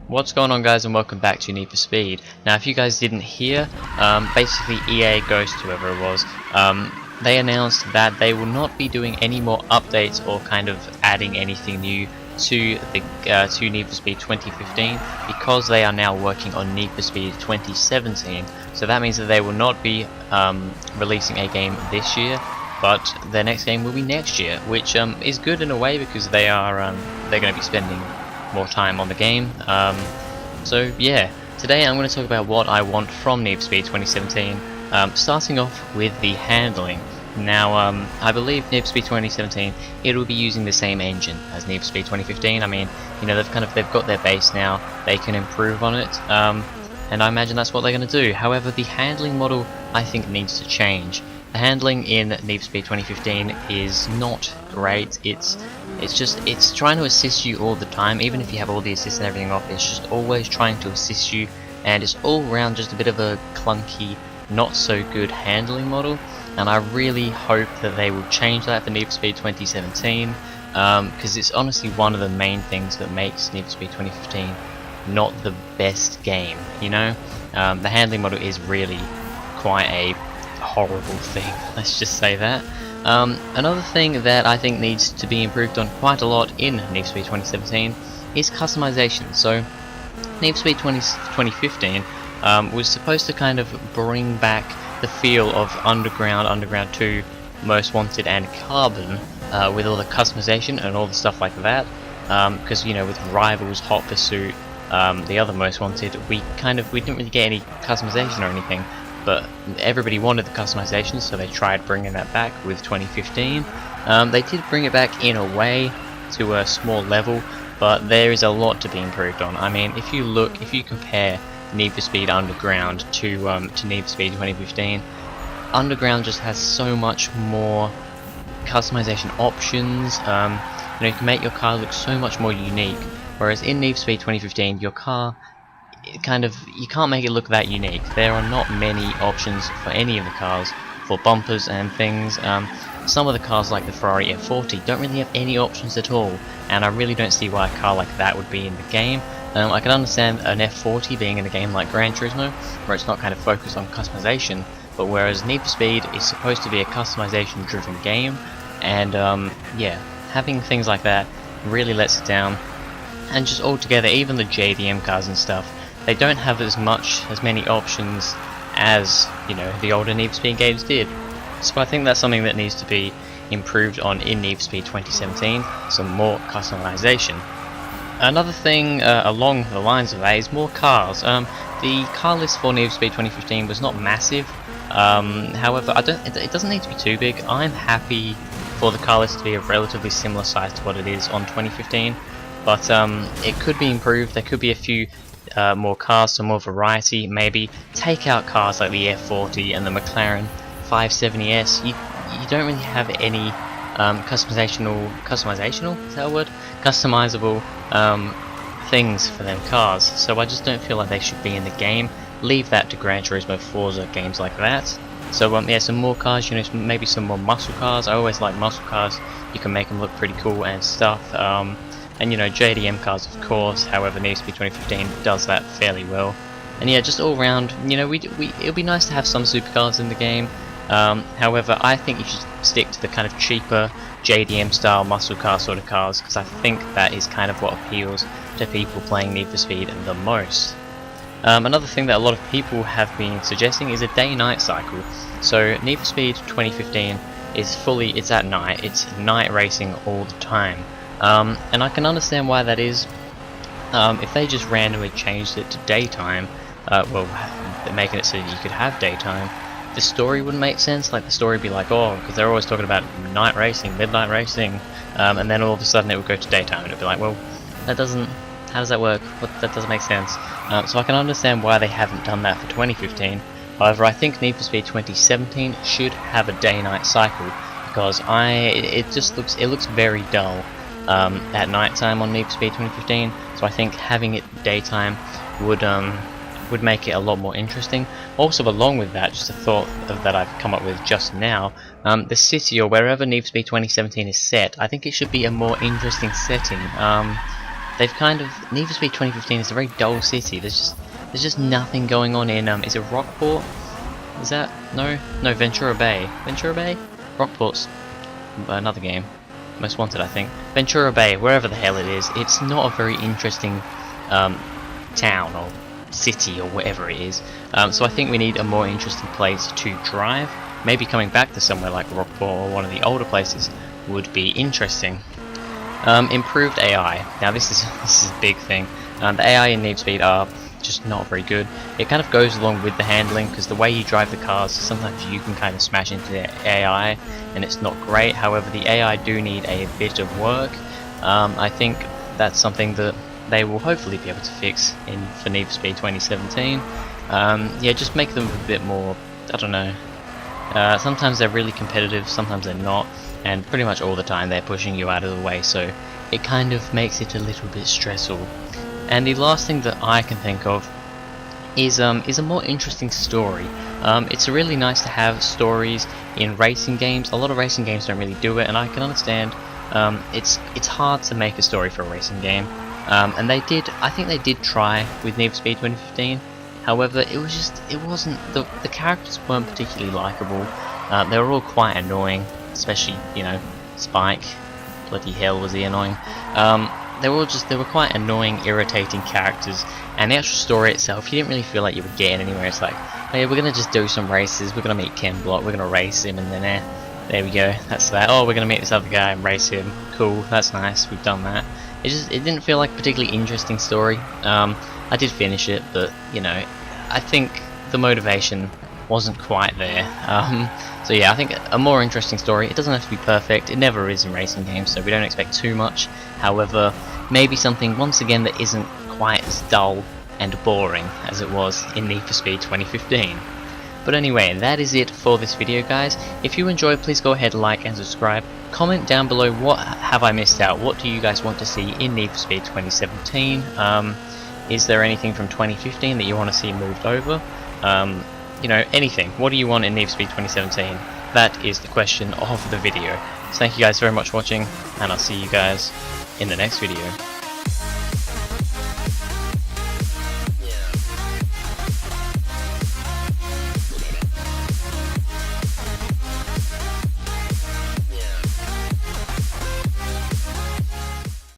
What's going on, guys, and welcome back to Need for Speed. Now, if you guys didn't hear, basically EA Ghost, whoever it was, they announced that they will not be doing any more updates or kind of adding anything new to the Need for Speed 2015 because they are now working on Need for Speed 2017. So that means that they will not be releasing a game this year, but their next game will be next year, which is good in a way because they are they're going to be spending more time on the game. So yeah, today I'm going to talk about what I want from Need for Speed 2017, starting off with the handling. Now I believe Need for Speed 2017 it will be using the same engine as Need for Speed 2015. I mean, you know, they've got their base now, they can improve on it, and I imagine that's what they're going to do. However, the handling model I think needs to change. The handling in Need for Speed 2015 is not great. It's trying to assist you all the time, even if you have all the assists and everything off. It's just always trying to assist you, and it's all around just a bit of a clunky, not so good handling model. And I really hope that they will change that for Need for Speed 2017, because it's honestly one of the main things that makes Need for Speed 2015 not the best game. You know, the handling model is really quite a horrible thing, let's just say that. Another thing that I think needs to be improved on quite a lot in Need for Speed 2017 is customization. So Need for Speed 2015 was supposed to kind of bring back the feel of Underground 2, Most Wanted and Carbon, with all the customization and all the stuff like that, because you know, with Rivals, Hot Pursuit, the other Most Wanted, we didn't really get any customization or anything. But everybody wanted the customization, so they tried bringing that back with 2015. They did bring it back in a way, to a small level, but there is a lot to be improved on. I mean, if you compare Need for Speed Underground to Need for Speed 2015, Underground just has so much more customization options. You know, you can make your car look so much more unique, whereas in Need for Speed 2015, your car, you can't make it look that unique. There are not many options for any of the cars for bumpers and things. Some of the cars, like the Ferrari F40, don't really have any options at all, and I really don't see why a car like that would be in the game. I can understand an F40 being in a game like Gran Turismo, where it's not kind of focused on customization, but whereas Need for Speed is supposed to be a customization driven game, and yeah, having things like that really lets it down. And just altogether, even the JDM cars and stuff, they don't have as many options as, you know, the older Need for Speed games did. So I think that's something that needs to be improved on in Need for Speed 2017, some more customization. Another thing along the lines of that is more cars. The car list for Need for Speed 2015 was not massive. However, it doesn't need to be too big. I'm happy for the car list to be a relatively similar size to what it is on 2015. But it could be improved. There could be a few more cars, some more variety. Maybe take out cars like the F40 and the McLaren 570S. You don't really have any customizable things for them cars. So I just don't feel like they should be in the game. Leave that to Gran Turismo, Forza, games like that. So yeah, some more cars. You know, maybe some more muscle cars. I always like muscle cars. You can make them look pretty cool and stuff. And you know, JDM cars, of course. However, Need for Speed 2015 does that fairly well. And yeah, just all round, you know, it would be nice to have some supercars in the game. However, I think you should stick to the kind of cheaper JDM style muscle car sort of cars, because I think that is kind of what appeals to people playing Need for Speed the most. Another thing that a lot of people have been suggesting is a day-night cycle. So Need for Speed 2015 it's at night. It's night racing all the time. And I can understand why that is. If they just randomly changed it to daytime, well, making it so that you could have daytime, the story wouldn't make sense. Like, the story would be like, oh, because they're always talking about night racing, midnight racing, and then all of a sudden it would go to daytime, and it would be like, well, how does that work? That doesn't make sense. So I can understand why they haven't done that for 2015. However, I think Need for Speed 2017 should have a day-night cycle, because it looks very dull at night time on Need for Speed 2015. So I think having it daytime would would make it a lot more interesting. Also, along with that, just a thought that I've come up with just now, the city or wherever Need for Speed 2017 is set, I think it should be a more interesting setting. They've kind of, Need for Speed 2015 is a very dull city. There's just nothing going on in is it Rockport? Is that no Ventura Bay? Ventura Bay? Rockport's another game. Most Wanted, I think. Ventura Bay, wherever the hell it is, it's not a very interesting town or city or whatever it is. So I think we need a more interesting place to drive. Maybe coming back to somewhere like Rockport or one of the older places would be interesting. Improved AI. Now this is a big thing. The AI in Need for Speed are just not very good. It kind of goes along with the handling, because the way you drive the cars, sometimes you can kind of smash into the AI and it's not great. However, the AI do need a bit of work. I think that's something that they will hopefully be able to fix for Need for Speed 2017. Yeah, just make them a bit more, I don't know, sometimes they're really competitive, sometimes they're not, and pretty much all the time they're pushing you out of the way, so it kind of makes it a little bit stressful. And the last thing that I can think of is a more interesting story. It's really nice to have stories in racing games. A lot of racing games don't really do it, and I can understand. It's hard to make a story for a racing game, and I think they did try with Need for Speed 2015. However, it wasn't the characters weren't particularly likable. They were all quite annoying, especially, you know, Spike. Bloody hell was he annoying. They were quite annoying, irritating characters, and the actual story itself, you didn't really feel like you were getting anywhere. It's like, oh yeah, we're gonna just do some races, we're gonna meet Ken Block, we're gonna race him, and then there we go, that's that. Oh, we're gonna meet this other guy and race him. Cool, that's nice, we've done that. It didn't feel like a particularly interesting story. I did finish it, but you know, I think the motivation wasn't quite there. So yeah, I think a more interesting story. It doesn't have to be perfect. It never is in racing games, so we don't expect too much. However, maybe something once again that isn't quite as dull and boring as it was in Need for Speed 2015. But anyway, that is it for this video, guys. If you enjoyed, please go ahead, like and subscribe. Comment down below what have I missed out. What do you guys want to see in Need for Speed 2017? Is there anything from 2015 that you want to see moved over? You know, anything. What do you want in Need for Speed 2017? That is the question of the video. So thank you guys very much for watching, and I'll see you guys in the next video.